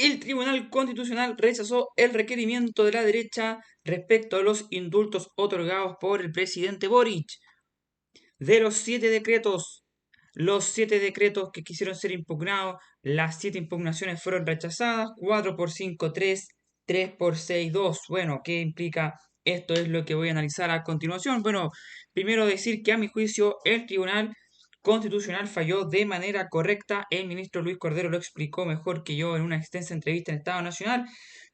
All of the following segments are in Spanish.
El Tribunal Constitucional rechazó el requerimiento de la derecha respecto a los indultos otorgados por el presidente Boric. De los 7 decretos que quisieron ser impugnados, las 7 impugnaciones fueron rechazadas, 4 por 5, 3, 3 por 6, 2. Bueno, ¿qué implica? Esto es lo que voy a analizar a continuación. Bueno, primero decir que a mi juicio el Tribunal Constitucional falló de manera correcta. El ministro Luis Cordero lo explicó mejor que yo en una extensa entrevista en Estado Nacional,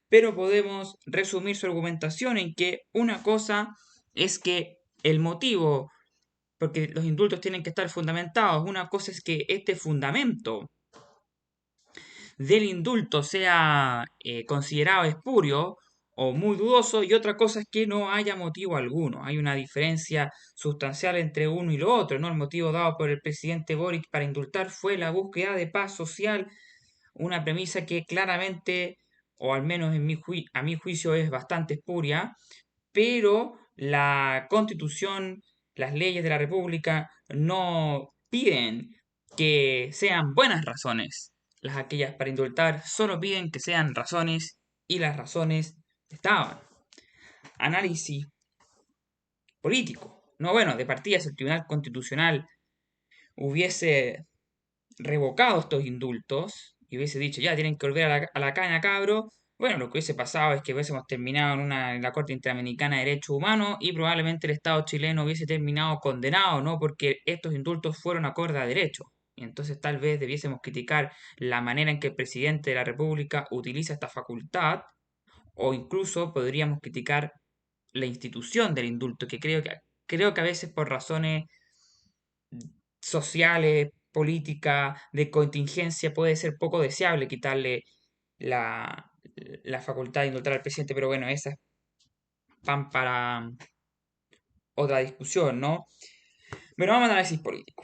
pero podemos resumir su argumentación en que una cosa es que el motivo, porque los indultos tienen que estar fundamentados. Una cosa es que este fundamento del indulto sea considerado espurio o muy dudoso, y otra cosa es que no haya motivo alguno. Hay una diferencia sustancial entre uno y lo otro, ¿no? El motivo dado por el presidente Boric para indultar fue la búsqueda de paz social, una premisa que claramente, o al menos a mi juicio, es bastante espuria, pero la Constitución, las leyes de la República no piden que sean buenas razones las aquellas para indultar, solo piden que sean razones, y las razones estaban. Análisis político. No, bueno, de partida si el Tribunal Constitucional hubiese revocado estos indultos y hubiese dicho ya tienen que volver a la caña, cabro, bueno, lo que hubiese pasado es que hubiésemos terminado en la Corte Interamericana de Derechos Humanos y probablemente el Estado chileno hubiese terminado condenado, ¿no? Porque estos indultos fueron acorde a derecho. Y entonces tal vez debiésemos criticar la manera en que el presidente de la República utiliza esta facultad, o incluso podríamos criticar la institución del indulto, que creo que a veces por razones sociales, políticas, de contingencia, puede ser poco deseable quitarle la, la facultad de indultar al presidente, pero bueno, esa es pan para otra discusión, ¿no? Pero vamos a análisis político.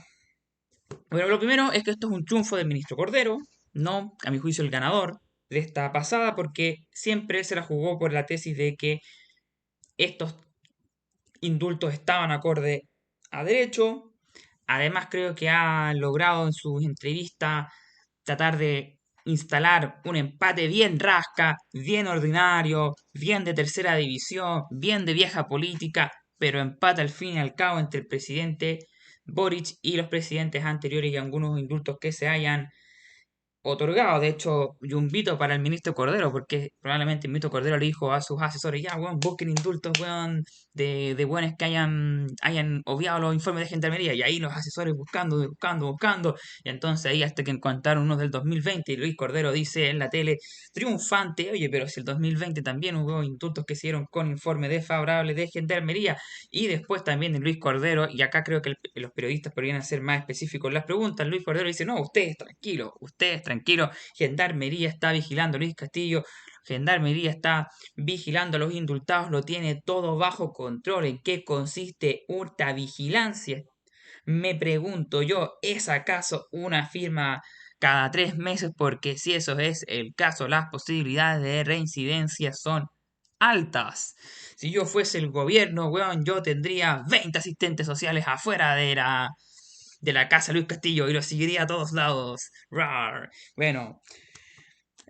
Bueno, lo primero es que esto es un triunfo del ministro Cordero, no, a mi juicio, el ganador de esta pasada, porque siempre se la jugó por la tesis de que estos indultos estaban acorde a derecho. Además, creo que ha logrado en sus entrevistas tratar de instalar un empate bien rasca, bien ordinario, bien de tercera división, bien de vieja política, pero empate al fin y al cabo entre el presidente Boric y los presidentes anteriores y algunos indultos que se hayan otorgado. De hecho, yo invito para el ministro Cordero, porque probablemente el ministro Cordero le dijo a sus asesores, ya, weón, busquen indultos, weón, de weones que hayan obviado los informes de gendarmería. Y ahí los asesores buscando, buscando, buscando. Y entonces ahí hasta que encontraron unos del 2020 y Luis Cordero dice en la tele, triunfante, oye, pero si el 2020 también hubo indultos que se dieron con informe desfavorable de gendarmería. Y después también de Luis Cordero, y acá creo que los periodistas podrían ser más específicos en las preguntas, Luis Cordero dice, no, ustedes tranquilos, Gendarmería está vigilando a Luis Castillo, Gendarmería está vigilando a los indultados, lo tiene todo bajo control. ¿En qué consiste esta vigilancia? Me pregunto yo, ¿es acaso una firma cada 3 meses? Porque si eso es el caso, las posibilidades de reincidencia son altas. Si yo fuese el gobierno, weón, yo tendría 20 asistentes sociales afuera de la casa Luis Castillo y lo seguiría a todos lados. Rar. Bueno,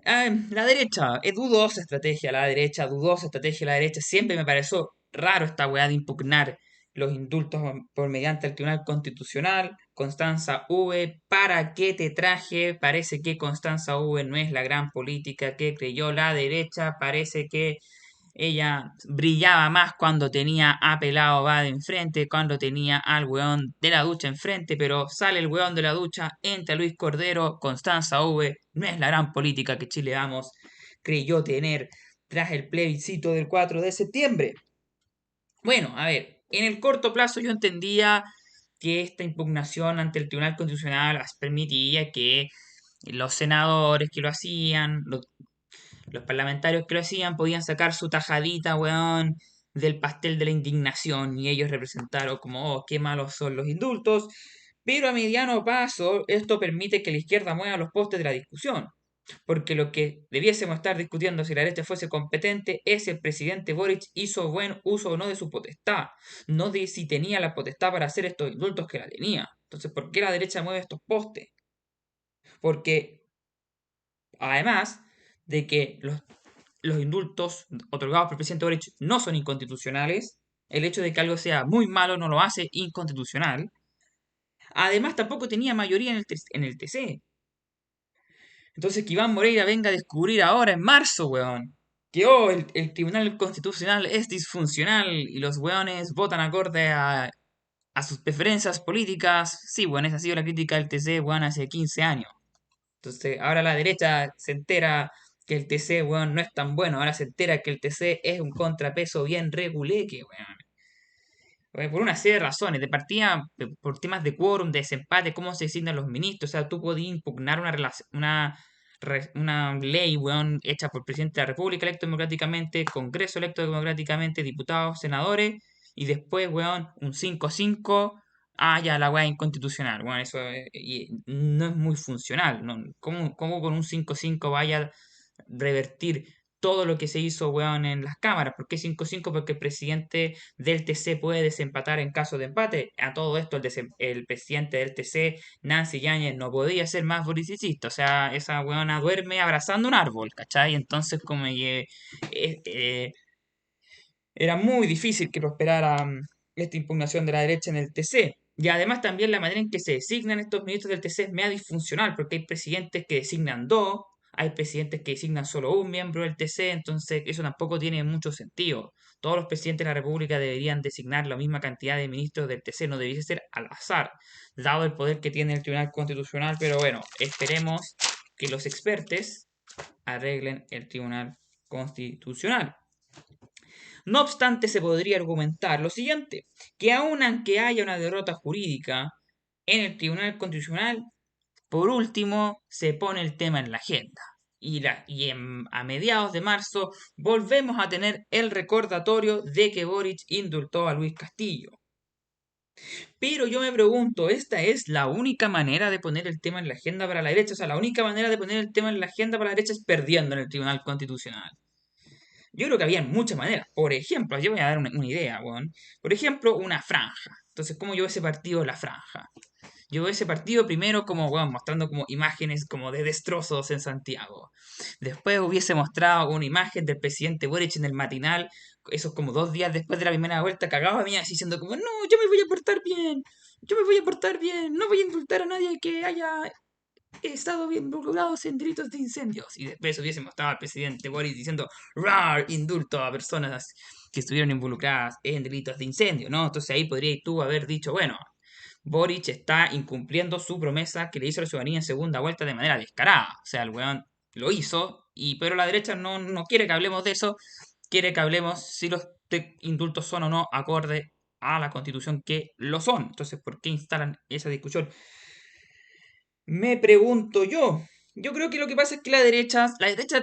la derecha, es dudosa estrategia la derecha, dudosa estrategia la derecha. Siempre me pareció raro esta weá de impugnar los indultos por mediante el Tribunal Constitucional. Constanza V, ¿para qué te traje? Parece que Constanza V no es la gran política que creyó la derecha. Parece que ella brillaba más cuando tenía a Pelao Bade enfrente, cuando tenía al weón de la ducha enfrente, pero sale el weón de la ducha, entra Luis Cordero, Constanza V, no es la gran política que Chile Vamos creyó tener tras el plebiscito del 4 de septiembre. Bueno, a ver, en el corto plazo yo entendía que esta impugnación ante el Tribunal Constitucional permitía que los senadores que lo hacían, los parlamentarios que lo hacían podían sacar su tajadita, weón, del pastel de la indignación y ellos representaron como, oh, qué malos son los indultos. Pero a mediano plazo esto permite que la izquierda mueva los postes de la discusión. Porque lo que debiésemos estar discutiendo si la derecha fuese competente es si el presidente Boric hizo buen uso o no de su potestad, no de si tenía la potestad para hacer estos indultos que la tenía. Entonces, ¿por qué la derecha mueve estos postes? Porque, además, de que los indultos otorgados por el presidente Boric no son inconstitucionales. El hecho de que algo sea muy malo no lo hace inconstitucional. Además, tampoco tenía mayoría en el TC. Entonces, que Iván Moreira venga a descubrir ahora en marzo, weón, que el Tribunal Constitucional es disfuncional y los weones votan acorde a sus preferencias políticas. Sí, weón, esa ha sido la crítica del TC, weón, hace 15 años. Entonces, ahora la derecha se entera que el TC, weón, no es tan bueno. Ahora se entera que el TC es un contrapeso bien reguleque, weón. Por una serie de razones. De partida, por temas de quórum, de desempate, cómo se designan los ministros. O sea, tú podías impugnar una ley, weón, hecha por el presidente de la República electo democráticamente, Congreso electo democráticamente, diputados, senadores, y después, weón, un 5-5. Ah, ya, la weá es inconstitucional. Bueno, eso no es muy funcional. ¿No? ¿Cómo con un 5-5 vaya a revertir todo lo que se hizo, weón, en las cámaras? ¿Por qué 5-5? Porque el presidente del TC puede desempatar en caso de empate. A todo esto, el presidente del TC, Nancy Yáñez, no podía ser más boricista. O sea, esa weona duerme abrazando un árbol, ¿cachai? Entonces, como que era muy difícil que prosperara esta impugnación de la derecha en el TC. Y además también la manera en que se designan estos ministros del TC es media disfuncional, porque hay presidentes que designan dos, hay presidentes que designan solo un miembro del TC, entonces eso tampoco tiene mucho sentido. Todos los presidentes de la República deberían designar la misma cantidad de ministros del TC, no debería ser al azar, dado el poder que tiene el Tribunal Constitucional, pero bueno, esperemos que los expertos arreglen el Tribunal Constitucional. No obstante, se podría argumentar lo siguiente, que aun aunque haya una derrota jurídica en el Tribunal Constitucional, por último se pone el tema en la agenda. A mediados de marzo volvemos a tener el recordatorio de que Boric indultó a Luis Castillo. Pero yo me pregunto, ¿esta es la única manera de poner el tema en la agenda para la derecha? O sea, la única manera de poner el tema en la agenda para la derecha es perdiendo en el Tribunal Constitucional. Yo creo que había muchas maneras. Por ejemplo, yo voy a dar una idea, weón. Por ejemplo, una franja. Entonces, ¿cómo yo ese partido la franja? Yo veo ese partido primero como, weón, mostrando como imágenes como de destrozos en Santiago. Después hubiese mostrado una imagen del presidente Boric en el matinal, esos como 2 días después de la primera vuelta, cagado a mí, así diciendo como, no, yo me voy a portar bien, yo me voy a portar bien, no voy a indultar a nadie que haya estado bien involucrados en delitos de incendios. Y después hubiésemos estado al presidente Boris diciendo, rar, indulto a personas que estuvieron involucradas en delitos de incendio, ¿no? Entonces ahí podrías tú haber dicho, bueno, Boric está incumpliendo su promesa que le hizo a la ciudadanía en segunda vuelta de manera descarada. O sea, el weón lo hizo, pero la derecha no quiere que hablemos de eso, quiere que hablemos si los indultos son o no acorde a la constitución que lo son. Entonces, ¿por qué instalan esa discusión? Me pregunto yo. Yo creo que lo que pasa es que la derecha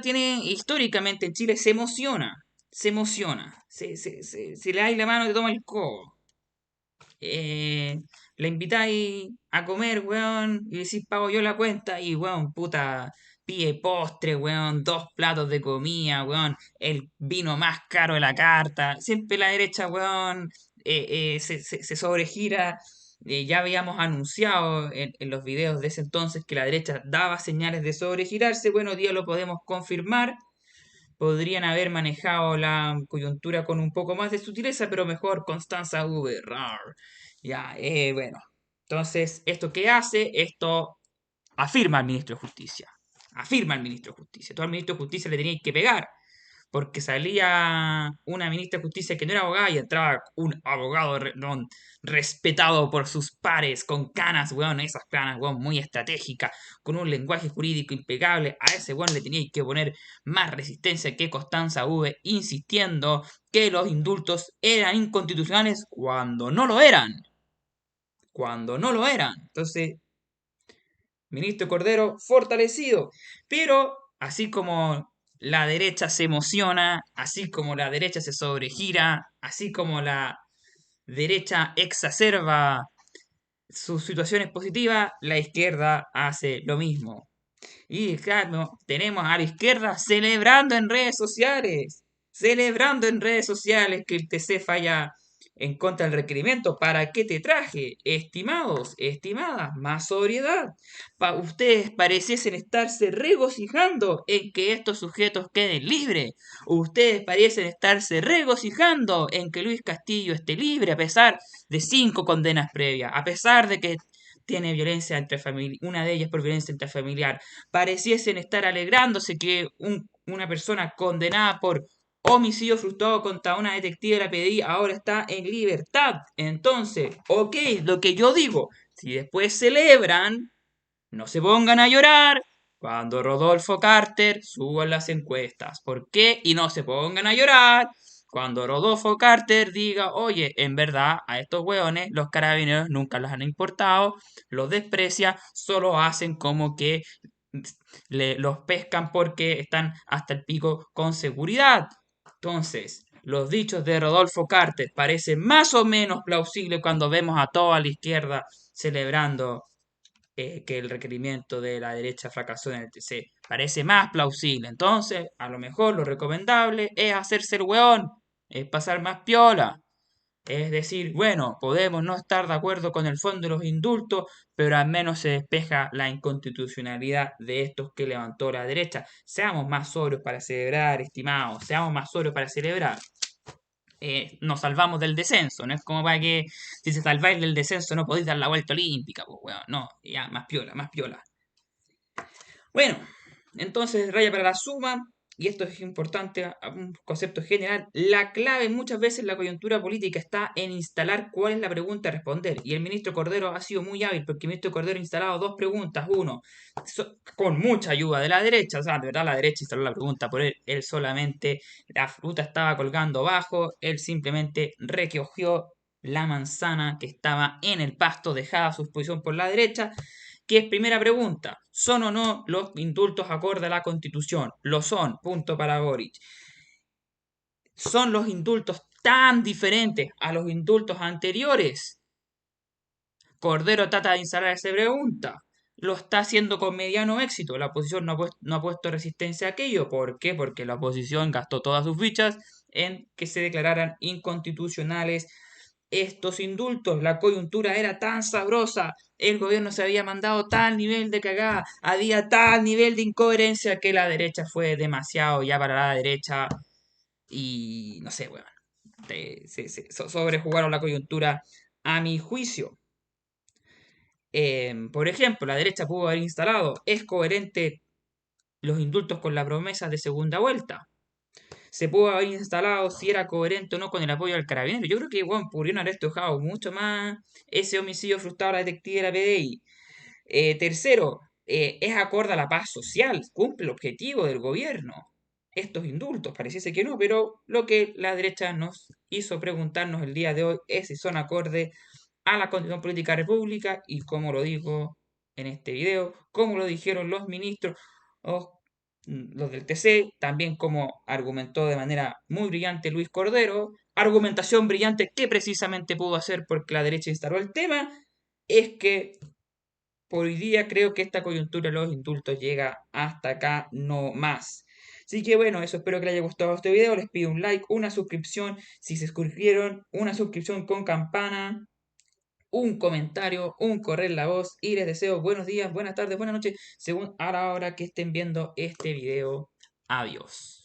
tiene históricamente en Chile se emociona, se le da la mano y te toma el codo. Eh, Le invitáis a comer, weón, y decís pago yo la cuenta y weón, puta, pide postre, weón, 2 platos de comida, weón, el vino más caro de la carta. Siempre la derecha, weón, se sobregira. Ya habíamos anunciado en los videos de ese entonces que la derecha daba señales de sobregirarse. Bueno, hoy día lo podemos confirmar. Podrían haber manejado la coyuntura con un poco más de sutileza, pero mejor Constanza V. Rar. Ya, bueno. Entonces, ¿esto qué hace? Esto afirma al ministro de Justicia. Afirma al ministro de Justicia. Todo al ministro de Justicia le tenía que pegar porque salía una ministra de Justicia que no era abogada y entraba un abogado respetado por sus pares, con canas, weón, esas canas, weón, muy estratégicas, con un lenguaje jurídico impecable. A ese weón le tenía que poner más resistencia que Constanza V, insistiendo que los indultos eran inconstitucionales cuando no lo eran. Cuando no lo eran. Entonces, ministro Cordero fortalecido. Pero así como la derecha se emociona, así como la derecha se sobregira, así como la derecha exacerba sus situaciones positivas, la izquierda hace lo mismo. Y claro, tenemos a la izquierda celebrando en redes sociales que el TC falla en contra del requerimiento. ¿Para qué te traje? Estimados, estimadas, más sobriedad. Ustedes pareciesen estarse regocijando en que estos sujetos queden libres. Ustedes parecen estarse regocijando en que Luis Castillo esté libre a pesar de 5 condenas previas, a pesar de que tiene violencia intrafamiliar, una de ellas por violencia intrafamiliar. Pareciesen estar alegrándose que una persona condenada por homicidio frustrado contra una detective de la PDI ahora está en libertad. Entonces, ok, lo que yo digo, si después celebran, no se pongan a llorar cuando Rodolfo Carter suba las encuestas. ¿Por qué? Y no se pongan a llorar cuando Rodolfo Carter diga, oye, en verdad a estos hueones los carabineros nunca los han importado, los desprecia, solo hacen como que los pescan porque están hasta el pico con seguridad. Entonces, los dichos de Rodolfo Carter parecen más o menos plausibles cuando vemos a toda la izquierda celebrando que el requerimiento de la derecha fracasó en el TC. Parece más plausible. Entonces, a lo mejor lo recomendable es hacerse el weón, es pasar más piola. Es decir, bueno, podemos no estar de acuerdo con el fondo de los indultos, pero al menos se despeja la inconstitucionalidad de estos que levantó la derecha. Seamos más sobrios para celebrar, estimados, seamos más sobrios para celebrar. Nos salvamos del descenso, no es como para que si se salváis del descenso no podéis dar la vuelta olímpica, pues weón, no, ya, más piola, más piola. Bueno, entonces raya para la suma, y esto es importante, un concepto general, la clave muchas veces en la coyuntura política está en instalar cuál es la pregunta a responder. Y el ministro Cordero ha sido muy hábil porque el ministro Cordero ha instalado dos preguntas. Uno, con mucha ayuda de la derecha, o sea, de verdad la derecha instaló la pregunta por él solamente, la fruta estaba colgando abajo, él simplemente recogió la manzana que estaba en el pasto dejada a su exposición por la derecha que es primera pregunta, ¿son o no los indultos acorde a la Constitución? Lo son, punto para Boric. ¿Son los indultos tan diferentes a los indultos anteriores? Cordero trata de instalar esa pregunta. Lo está haciendo con mediano éxito. La oposición no ha puesto resistencia a aquello. ¿Por qué? Porque la oposición gastó todas sus fichas en que se declararan inconstitucionales estos indultos. La coyuntura era tan sabrosa, el gobierno se había mandado tal nivel de cagada, había tal nivel de incoherencia que la derecha fue demasiado ya para la derecha y no sé, weón. Sobrejugaron la coyuntura a mi juicio. Por ejemplo, la derecha pudo haber instalado, es coherente los indultos con la promesa de segunda vuelta. Se pudo haber instalado si era coherente o no con el apoyo al carabinero. Yo creo que bueno, pudieron haber dejado mucho más ese homicidio frustrado a la detective de la PDI. Tercero, es acorde a la paz social, cumple el objetivo del gobierno. Estos indultos, pareciese que no, pero lo que la derecha nos hizo preguntarnos el día de hoy es si son acorde a la Constitución Política de la República y como lo digo en este video, como lo dijeron los ministros, los del TC, también como argumentó de manera muy brillante Luis Cordero, argumentación brillante que precisamente pudo hacer porque la derecha instaló el tema, es que por hoy día creo que esta coyuntura de los indultos llega hasta acá, no más. Así que bueno, eso espero que les haya gustado este video. Les pido un like, una suscripción, si se suscribieron, una suscripción con campana, un comentario, un correr la voz y les deseo buenos días, buenas tardes, buenas noches, según a la hora que estén viendo este video. Adiós.